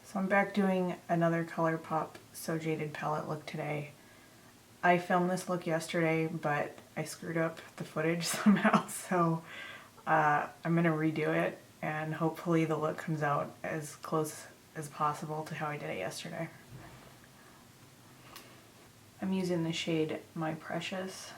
So I'm back doing another ColourPop So Jaded Palette look today. I filmed this look yesterday, but I screwed up the footage somehow, so I'm going to redo it, and hopefully the look comes out as close as possible to how I did it yesterday. I'm using the shade My Precious.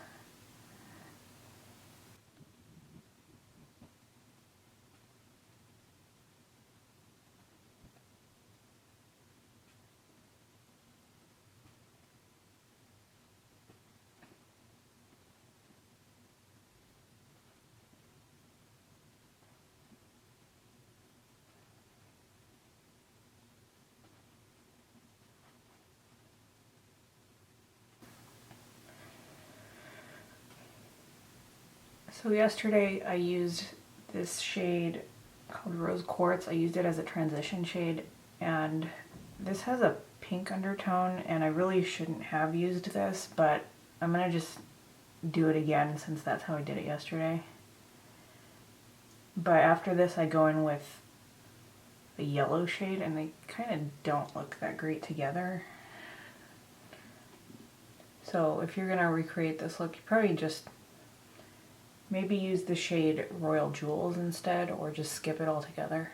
So yesterday I used this shade called Rose Quartz. I used it as a transition shade, and this has a pink undertone, and I really shouldn't have used this, but I'm gonna just do it again since that's how I did it yesterday. But after this I go in with the yellow shade, and they kind of don't look that great together. So if you're gonna recreate this look, you probably just maybe use the shade Royal Jewels instead, or just skip it altogether.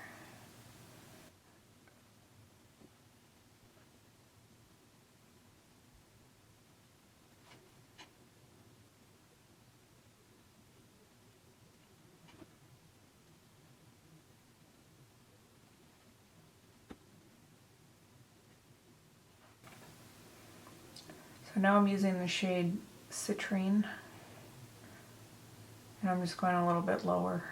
So now I'm using the shade Citrine, and I'm just going a little bit lower.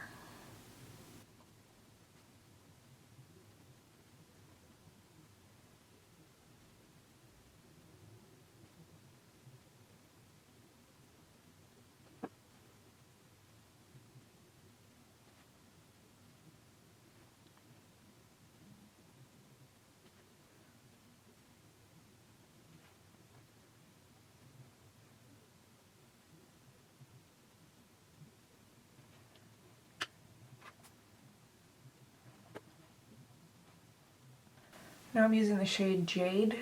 Now I'm using the shade Jade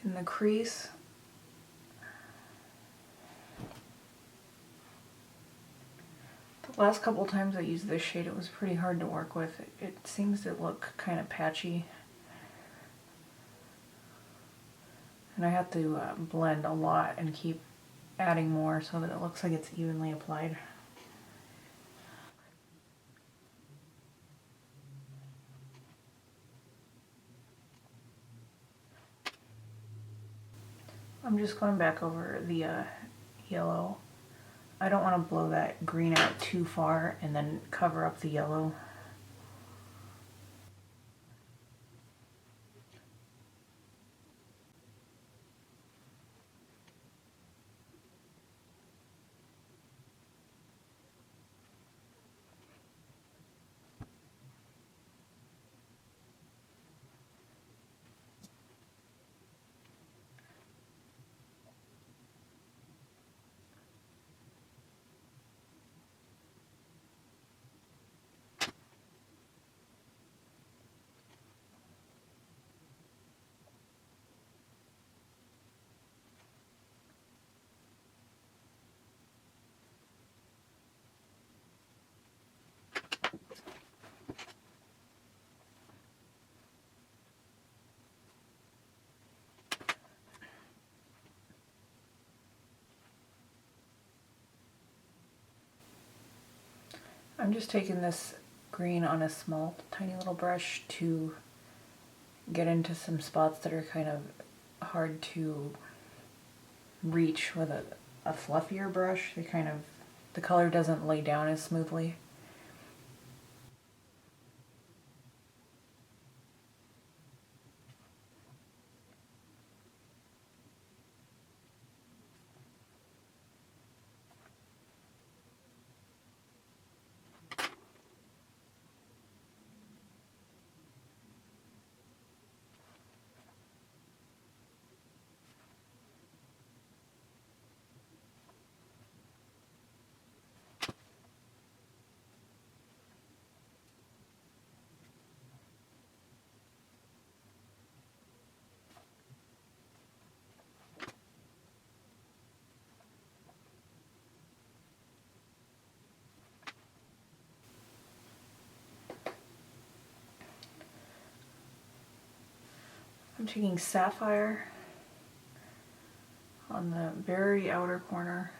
in the crease. The last couple times I used this shade, it was pretty hard to work with. It seems to look kind of patchy. And I have to blend a lot and keep adding more so that it looks like it's evenly applied. I'm just going back over the yellow. I don't want to blow that green out too far and then cover up the yellow. I'm just taking this green on a small, tiny little brush to get into some spots that are kind of hard to reach with a fluffier brush. The color doesn't lay down as smoothly. I'm taking Sapphire on the very outer corner.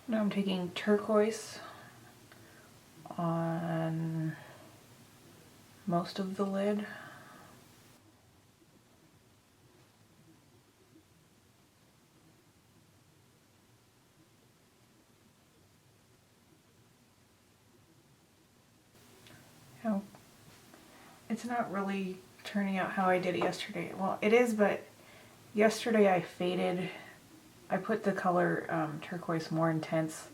Now I'm taking turquoise on most of the lid. Now, it's not really turning out how I did it yesterday. Well, it is, but yesterday I put the color turquoise more intense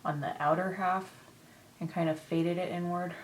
on the outer half and kind of faded it inward.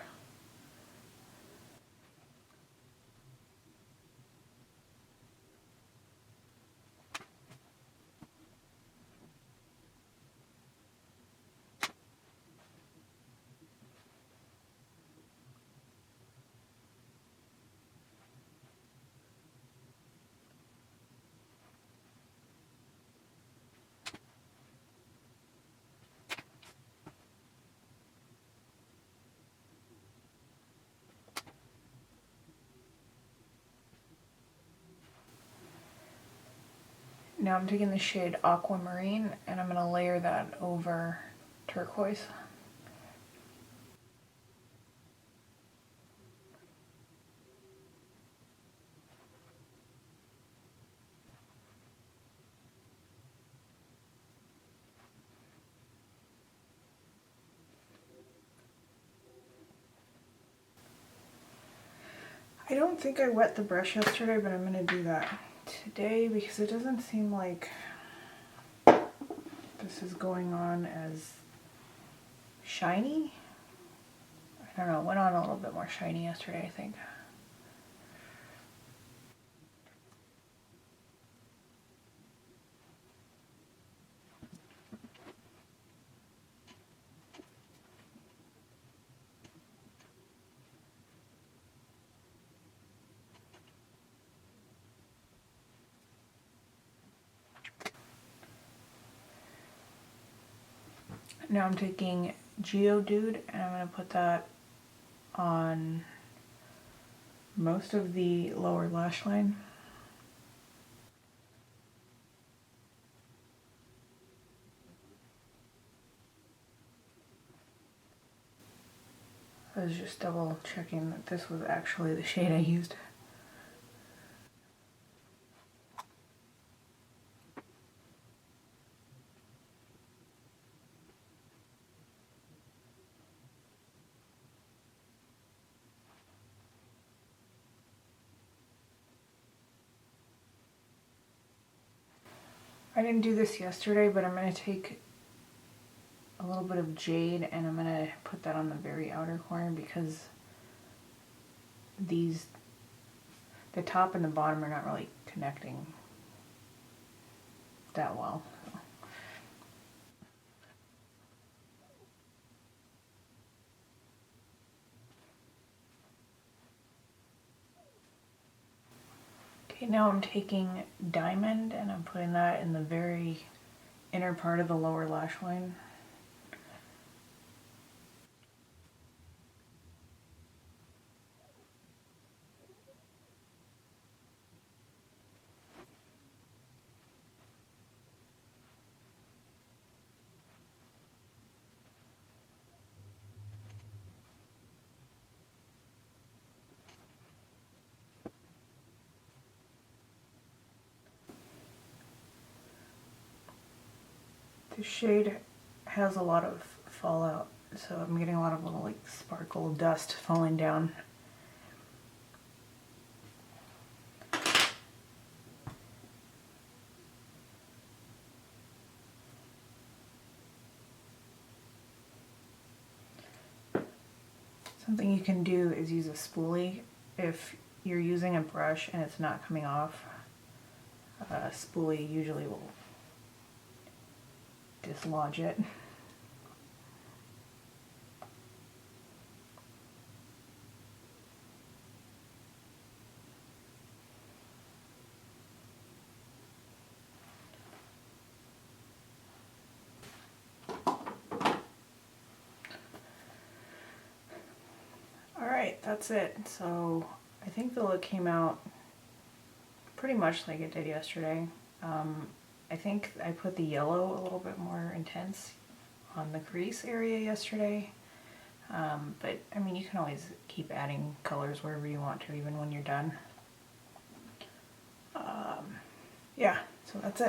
Now I'm taking the shade Aquamarine and I'm going to layer that over turquoise. I don't think I wet the brush yesterday, but I'm going to do that today because it doesn't seem like this is going on as shiny. I don't know, it went on a little bit more shiny yesterday, I think. Now I'm taking Geodude and I'm going to put that on most of the lower lash line. I was just double checking that this was actually the shade I used. I didn't do this yesterday, but I'm going to take a little bit of Jade and I'm going to put that on the very outer corner because the top and the bottom are not really connecting that well. Okay, now I'm taking Diamond and I'm putting that in the very inner part of the lower lash line. This shade has a lot of fallout, so I'm getting a lot of little like sparkle dust falling down. Something you can do is use a spoolie. If you're using a brush and it's not coming off, a spoolie usually will dislodge it. Alright, that's it. So I think the look came out pretty much like it did yesterday. I think I put the yellow a little bit more intense on the crease area yesterday. But I mean, you can always keep adding colors wherever you want to, even when you're done. Yeah, so that's it.